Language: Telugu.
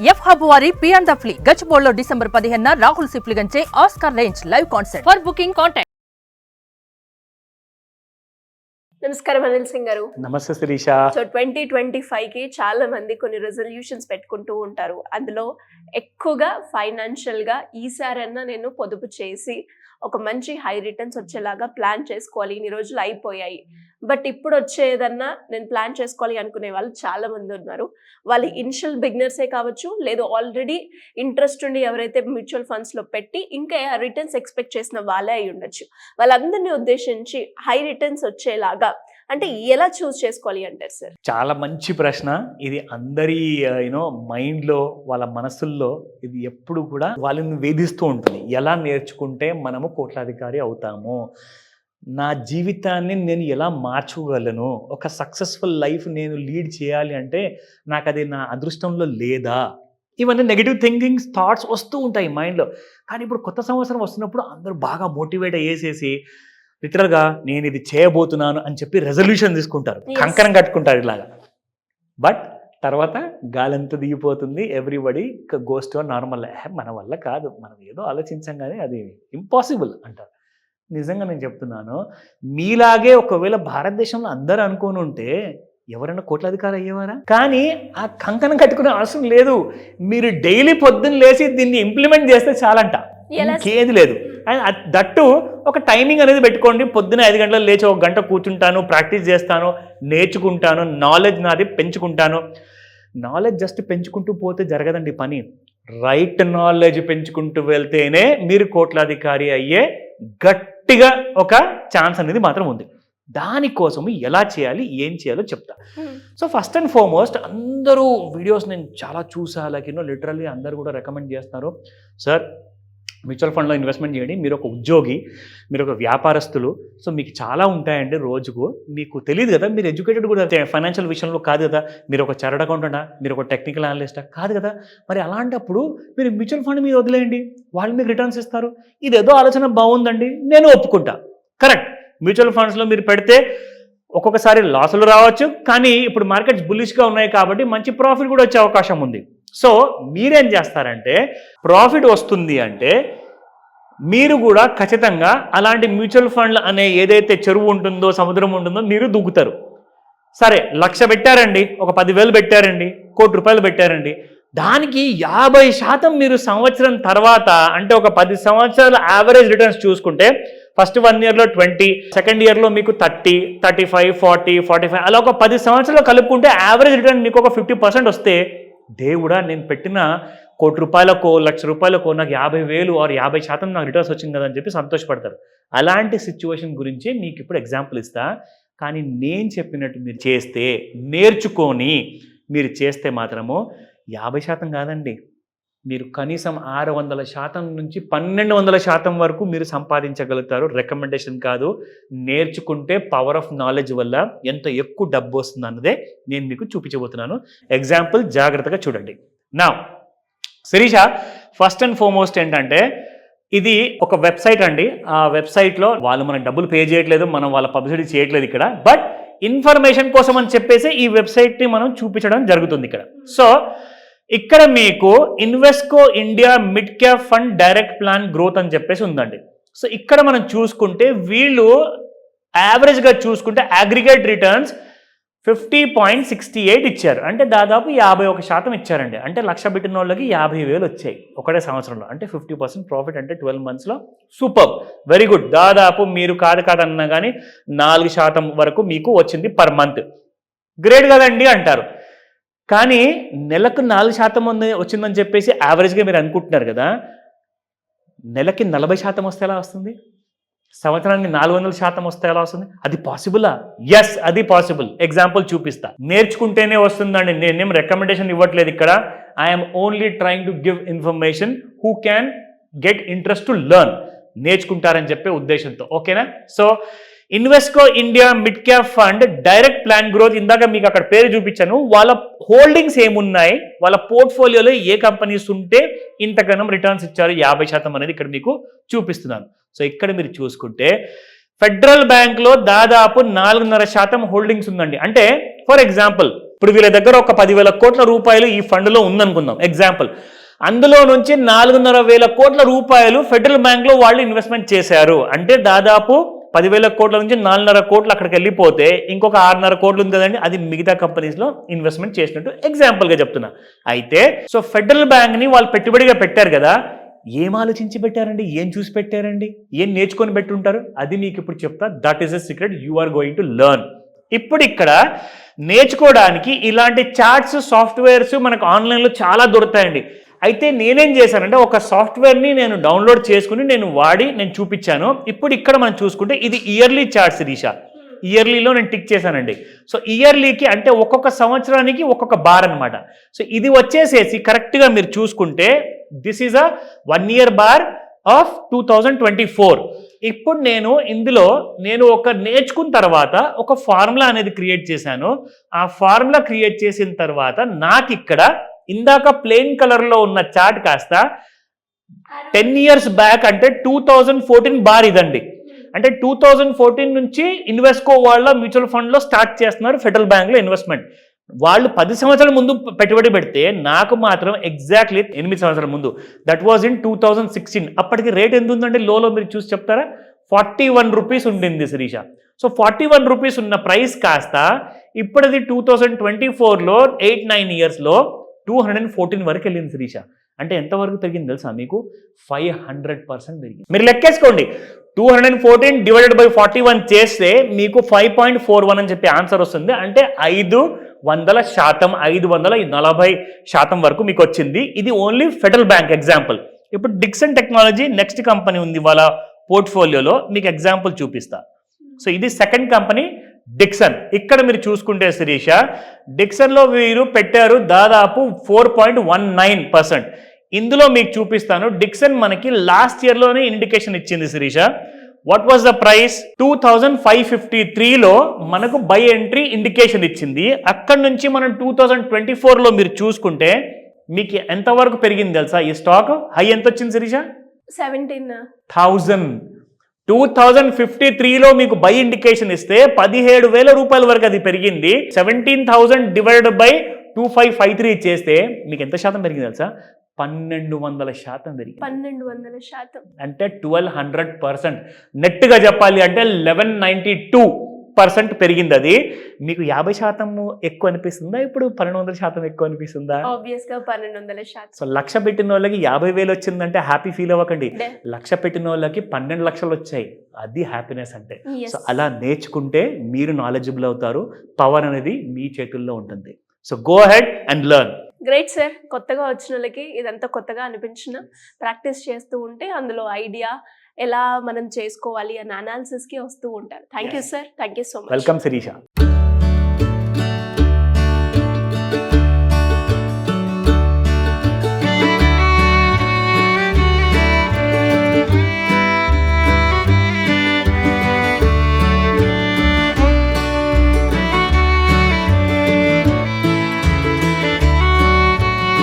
ఎఫ్ హబ్ వారి పి అండ్ ద ఫ్లీ గచ్చిబౌలిలో డిసెంబర్ 15న రాహుల్ సిప్లిగంచే Oscar range live concert. For booking contact. నమస్కారం అనిల్ సింగ్ గారు. నమస్తే శిరీష. సో 2025 కి చాలా మంది కొన్ని రెజల్యూషన్స్ పెట్టుకుంటూ ఉంటారు. అందులో ఎక్కువగా ఫైనాన్షియల్ గా ఈసారన్నా నేను పొదుపు చేసి ఒక మంచి హై రిటర్న్స్ వచ్చేలాగా ప్లాన్ చేసుకోవాలి, ఇన్ని రోజులు అయిపోయాయి, బట్ ఇప్పుడు వచ్చేదన్నా నేను ప్లాన్ చేసుకోవాలి అనుకునే వాళ్ళు చాలా మంది ఉన్నారు. వాళ్ళు ఇనిషియల్ బిగినర్సే కావచ్చు, లేదు ఆల్రెడీ ఇంట్రెస్ట్ ఉండి ఎవరైతే మ్యూచువల్ ఫండ్స్ లో పెట్టి ఇంకా రిటర్న్స్ ఎక్స్పెక్ట్ చేసిన వాళ్ళే అయి ఉండొచ్చు. వాళ్ళందరినీ ఉద్దేశించి హై రిటర్న్స్ వచ్చేలాగా అంటే ఎలా చూస్ చేసుకోవాలి అంటారు సార్? చాలా మంచి ప్రశ్న. ఇది అందరి మైండ్లో, వాళ్ళ మనసుల్లో ఇది ఎప్పుడు కూడా వాళ్ళని వేధిస్తూ ఉంటుంది. ఎలా నేర్చుకుంటే మనము కోట్లాధికారి అవుతాము, నా జీవితాన్ని నేను ఎలా మార్చుకోగలను, ఒక సక్సెస్ఫుల్ లైఫ్ నేను లీడ్ చేయాలి అంటే నాకు అది నా అదృష్టంలో లేదా, ఇవన్నీ నెగిటివ్ థింకింగ్స్ థాట్స్ వస్తూ ఉంటాయి మైండ్లో. కానీ ఇప్పుడు కొత్త సంవత్సరం వస్తున్నప్పుడు అందరూ బాగా మోటివేట్ అయ్యేసేసి లిటరల్గా నేను ఇది చేయబోతున్నాను అని చెప్పి రెజల్యూషన్ తీసుకుంటారు, కంకణం కట్టుకుంటారు ఇలాగా. బట్ తర్వాత గాలంతా దిగిపోతుంది, ఎవ్రీబడి గోస్ టు నార్మల్. మన వల్ల కాదు, మనం ఏదో ఆలోచించాం కానీ అది ఇంపాసిబుల్ అంటారు. నిజంగా నేను చెప్తున్నాను, మీలాగే ఒకవేళ భారతదేశంలో అందరూ అనుకోని ఉంటే ఎవరైనా కోట్లాధికారి అయ్యేవారా? కానీ ఆ కంకణం కట్టుకునే అవసరం లేదు. మీరు డైలీ పొద్దున్న లేచి దీన్ని ఇంప్లిమెంట్ చేస్తే చాలంట, ఇంకేది లేదు. అండ్ దట్టు ఒక టైమింగ్ అనేది పెట్టుకోండి. పొద్దున 5 గంటలకు లేచి 1 గంట కూర్చుంటాను, ప్రాక్టీస్ చేస్తాను, నేర్చుకుంటాను, నాలెడ్జ్ నాది పెంచుకుంటాను. నాలెడ్జ్ జస్ట్ పెంచుకుంటూ పోతే జరగదండి పని. రైట్ నాలెడ్జ్ పెంచుకుంటూ వెళ్తేనే మీరు కోట్లాధికారి అయ్యే గట్టిగా ఒక ఛాన్స్ అనేది మాత్రం ఉంది. దానికోసం ఎలా చేయాలి, ఏం చేయాలో చెప్తా. సో ఫస్ట్ అండ్ ఫార్మోస్ట్, అందరూ వీడియోస్ నేను చాలా చూసా, లిటరల్లీ అందరూ కూడా రికమెండ్ చేస్తున్నారు, సార్ మ్యూచువల్ ఫండ్లో ఇన్వెస్ట్మెంట్ చేయండి, మీరు ఒక ఉద్యోగి, మీరు ఒక వ్యాపారస్తులు, సో మీకు చాలా ఉంటాయండి రోజుకు, మీకు తెలియదు కదా, మీరు ఎడ్యుకేటెడ్ కూడా ఫైనాన్షియల్ విషయంలో కాదు కదా, మీరు ఒక చార్టర్డ్ అకౌంటెంటా, మీరు ఒక టెక్నికల్ అనలిస్టా కాదు కదా, మరి అలాంటప్పుడు మీరు మ్యూచువల్ ఫండ్ మీద వదిలేయండి, వాళ్ళు మీకు రిటర్న్స్ ఇస్తారు. ఇదేదో ఆలోచన బాగుందండి, నేను ఒప్పుకుంటా, కరెక్ట్. మ్యూచువల్ ఫండ్స్లో మీరు పెడితే ఒక్కొక్కసారి లాసులు రావచ్చు, కానీ ఇప్పుడు మార్కెట్స్ బుల్లిష్గా ఉన్నాయి కాబట్టి మంచి ప్రాఫిట్ కూడా వచ్చే అవకాశం ఉంది. సో మీరేం చేస్తారంటే, ప్రాఫిట్ వస్తుంది అంటే మీరు కూడా ఖచ్చితంగా అలాంటి మ్యూచువల్ ఫండ్లు అనే ఏదైతే చెరువు ఉంటుందో, సముద్రం ఉంటుందో మీరు దూకుతారు. సరే 1,00,000 పెట్టారండి, ఒక 10,000 పెట్టారండి, ₹1,00,00,000 పెట్టారండి, దానికి 50% మీరు సంవత్సరం తర్వాత, అంటే ఒక 10 సంవత్సరాల యావరేజ్ రిటర్న్స్ చూసుకుంటే ఫస్ట్ 1 ఇయర్లో 20, సెకండ్ ఇయర్లో మీకు 30, 35, 40, 45, అలా ఒక 10 సంవత్సరాలు కలుపుకుంటే యావరేజ్ రిటర్న్ మీకు ఒక 50% వస్తే, దేవుడా నేను పెట్టిన ₹1,00,00,000కో ₹1,00,000కో నాకు 50,000 ఆర్ 50% నాకు రిటర్న్స్ వచ్చింది కదా అని చెప్పి సంతోషపడతారు. అలాంటి సిచ్యువేషన్ గురించి మీకు ఇప్పుడు ఎగ్జాంపుల్ ఇస్తా. కానీ నేను చెప్పినట్టు మీరు చేస్తే, నేర్చుకొని మీరు చేస్తే మాత్రము 50% కాదండి, మీరు కనీసం 600% నుంచి 1200% వరకు మీరు సంపాదించగలుగుతారు. రికమెండేషన్ కాదు, నేర్చుకుంటే పవర్ ఆఫ్ నాలెడ్జ్ వల్ల ఎంత ఎక్కువ డబ్బు వస్తుంది అన్నదే నేను మీకు చూపించబోతున్నాను. ఎగ్జాంపుల్ జాగ్రత్తగా చూడండి. నా శిరీష, ఫస్ట్ అండ్ ఫార్మోస్ట్ ఏంటంటే, ఇది ఒక వెబ్సైట్ అండి. ఆ వెబ్సైట్లో వాళ్ళు మనకు డబ్బులు పే చేయట్లేదు, మనం వాళ్ళ పబ్లిసిటీ చేయట్లేదు ఇక్కడ, బట్ ఇన్ఫర్మేషన్ కోసం అని చెప్పేసి ఈ వెబ్సైట్ని మనం చూపించడం జరుగుతుంది ఇక్కడ. సో ఇక్కడ మీకు Invesco India mid cap fund direct plan growth అని చెప్పేసి ఉందండి. సో ఇక్కడ మనం చూసుకుంటే వీళ్ళు యావరేజ్గా చూసుకుంటే అగ్రిగేట్ రిటర్న్స్ 50.68 ఇచ్చారు, అంటే దాదాపు 51% ఇచ్చారండి. అంటే 1,00,000 పెట్టిన వాళ్ళకి 50,000 వచ్చాయి ఒకటే సంవత్సరంలో, అంటే 50% ప్రాఫిట్, అంటే 12 monthsలో సూపర్, వెరీ గుడ్. దాదాపు మీరు కాదన్నా కానీ 4% వరకు మీకు వచ్చింది పర్ మంత్, గ్రేట్ కదండి అంటారు. కానీ నెలకు 4% వచ్చిందని చెప్పేసి యావరేజ్గా మీరు అనుకుంటున్నారు కదా, నెలకి 40% వస్తే ఎలా వస్తుంది? సంవత్సరానికి 400% వస్తే ఎలా వస్తుంది? అది పాసిబులా? ఎస్, అది పాసిబుల్. ఎగ్జాంపుల్ చూపిస్తా. నేర్చుకుంటేనే వస్తుందండి, నేనేం రికమెండేషన్ ఇవ్వట్లేదు ఇక్కడ. I'm only trying to give information who can get interest to learn. నేర్చుకుంటారని చెప్పే ఉద్దేశంతో, ఓకేనా? So Invesco India mid cap fund direct plan growth, ఇందాక మీకు అక్కడ పేరు చూపించాను. వాళ్ళ హోల్డింగ్స్ ఏమున్నాయి, వాళ్ళ పోర్ట్ఫోలియోలో ఏ కంపెనీస్ ఉంటే ఇంతగానం రిటర్న్స్ ఇచ్చారు 50% అనేది ఇక్కడ మీకు చూపిస్తున్నాను. సో ఇక్కడ మీరు చూసుకుంటే ఫెడరల్ బ్యాంక్లో దాదాపు 4.5% హోల్డింగ్స్ ఉందండి. అంటే ఫర్ ఎగ్జాంపుల్ ఇప్పుడు వీళ్ళ దగ్గర ఒక 10,000 కోట్ల రూపాయలు ఈ ఫండ్లో ఉందనుకుందాం ఎగ్జాంపుల్. అందులో నుంచి 4,500 కోట్ల రూపాయలు ఫెడరల్ బ్యాంక్లో వాళ్ళు ఇన్వెస్ట్మెంట్ చేశారు. అంటే దాదాపు 10,000 కోట్ల నుంచి 4,500 కోట్లు అక్కడికి వెళ్ళిపోతే ఇంకొక 6,500 కోట్లు ఉంది కదండి, అది మిగతా కంపెనీస్లో ఇన్వెస్ట్మెంట్ చేసినట్టు ఎగ్జాంపుల్గా చెప్తున్నా. అయితే సో ఫెడరల్ బ్యాంక్ని వాళ్ళు పెట్టుబడిగా పెట్టారు కదా, ఏం ఆలోచించి పెట్టారండి, ఏం చూసి పెట్టారండి, ఏం నేర్చుకొని పెట్టుంటారు, అది మీకు ఇప్పుడు చెప్తా. That is a secret you are going to learn. ఇప్పుడు ఇక్కడ నేర్చుకోవడానికి ఇలాంటి చార్ట్స్ సాఫ్ట్వేర్స్ మనకు ఆన్లైన్లో చాలా దొరుకుతాయండి. అయితే నేనేం చేశానంటే ఒక సాఫ్ట్వేర్ని నేను డౌన్లోడ్ చేసుకుని నేను వాడి నేను చూపించాను. ఇప్పుడు ఇక్కడ మనం చూసుకుంటే ఇది ఇయర్లీ చార్ట్ శిరీష, ఇయర్లీలో నేను టిక్ చేశానండి. సో ఇయర్లీకి అంటే ఒక్కొక్క సంవత్సరానికి ఒక్కొక్క బార్ అనమాట. సో ఇది వచ్చేసేసి కరెక్ట్గా మీరు చూసుకుంటే this is a 1 year bar of 2024. ఇప్పుడు ఇందులో నేను ఒక నేర్చుకున్న తర్వాత ఒక ఫార్ములా అనేది క్రియేట్ చేశాను. ఆ ఫార్ములా క్రియేట్ చేసిన తర్వాత నాకు ఇక్కడ ఇందాక ప్లెయిన్ కలర్లో ఉన్న చార్ట్ కాస్త 10 years బ్యాక్ అంటే 2014 బార్ ఇదండి. అంటే 2014 నుంచి ఇన్వెస్ట్కో వాళ్ళ మ్యూచువల్ ఫండ్లో స్టార్ట్ చేస్తున్నారు ఫెడరల్ బ్యాంక్లో ఇన్వెస్ట్మెంట్. వాళ్ళు 10 సంవత్సరాల ముందు పెట్టుబడి పెడితే నాకు మాత్రం ఎగ్జాక్ట్లీ 8 సంవత్సరాల ముందు, దట్ వాజ్ ఇన్ 2016. అప్పటికి రేట్ ఎంత ఉందంటే లోలో మీరు చూసి చెప్తారా, 41 రూపీస్ ఉండింది శిరీష. సో 41 రూపీస్ ఉన్న ప్రైస్ కాస్త ఇప్పుడది 2024లో 8-9 yearsలో 214 వరకు వెళ్ళింది శిరీష. అంటే ఎంతవరకు పెరిగింది తెలుసా మీకు? 500% పెరిగింది. మీరు లెక్కేసుకోండి, 214 డివైడెడ్ బై 41 చేస్తే మీకు 5.41 అని చెప్పి ఆన్సర్ వస్తుంది. అంటే 500%, 540% వరకు మీకు వచ్చింది. ఇది ఓన్లీ ఫెడరల్ బ్యాంక్ ఎగ్జాంపుల్. ఇప్పుడు డిక్సన్ టెక్నాలజీ నెక్స్ట్ కంపెనీ ఉంది వాళ్ళ పోర్ట్ఫోలియోలో, మీకు ఎగ్జాంపుల్ చూపిస్తా. సో ఇది సెకండ్ కంపెనీ డిక్సన్. ఇక్కడ మీరు చూసుకుంటే శిరీష, డిక్సన్లో వీరు పెట్టారు దాదాపు 4.19%. ఇందులో మీకు చూపిస్తాను. డిక్సన్ మనకి లాస్ట్ ఇయర్లోనే ఇండికేషన్ ఇచ్చింది Sirisha. What was the price? 2,553లో మనకు బై ఎంట్రీ ఇండికేషన్ ఇచ్చింది. అక్కడ నుంచి మనం 2024లో మీరు చూసుకుంటే మీకు ఎంతవరకు పెరిగింది తెలుసా? ఈ స్టాక్ హై ఎంత వచ్చింది శిరీష? 17,000. 2053లో మీకు బై ఇండికేషన్ ఇస్తే 17,000 రూపాయల వరకు అది పెరిగింది. 17,000 డివైడెడ్ బై 2,553 చేస్తే మీకు ఎంత శాతం పెరిగింది తెలుసా? 1,200% పెరిగింది. 1,200% అంటే 1,200%. నెట్గా చెప్పాలి అంటే 1,192% పెరిగింది. అది మీకు 50% ఎక్కువ అనిపిస్తుందా, ఇప్పుడు 1,200% ఎక్కువ అనిపిస్తుందా? ఆబ్వియస్గా 1,200%. సో 1,00,000 పెట్టిన వాళ్ళకి 50,000 వచ్చిందంటే హ్యాపీ ఫీల్ అవ్వకండి. 1,00,000 పెట్టిన వాళ్ళకి 12 లక్షలు వచ్చాయి, అది హ్యాపీనెస్ అంటే. సో అలా నేర్చుకుంటే మీరు నాలెడ్జబుల్ అవుతారు. పవర్ అనేది మీ చేతుల్లో ఉంటుంది. So go ahead and learn. Great sir. కొత్తగా వచ్చిన వాళ్ళకి ఇదంతా కొత్తగా అనిపించిన ప్రాక్టీస్ చేస్తూ ఉంటే అందులో ఐడియా ఎలా మనం చేసుకోవాలి అన్న అనాలిసిస్కి వస్తూ ఉంటారు. Thank you sir. Thank you so much. Welcome Sirisha.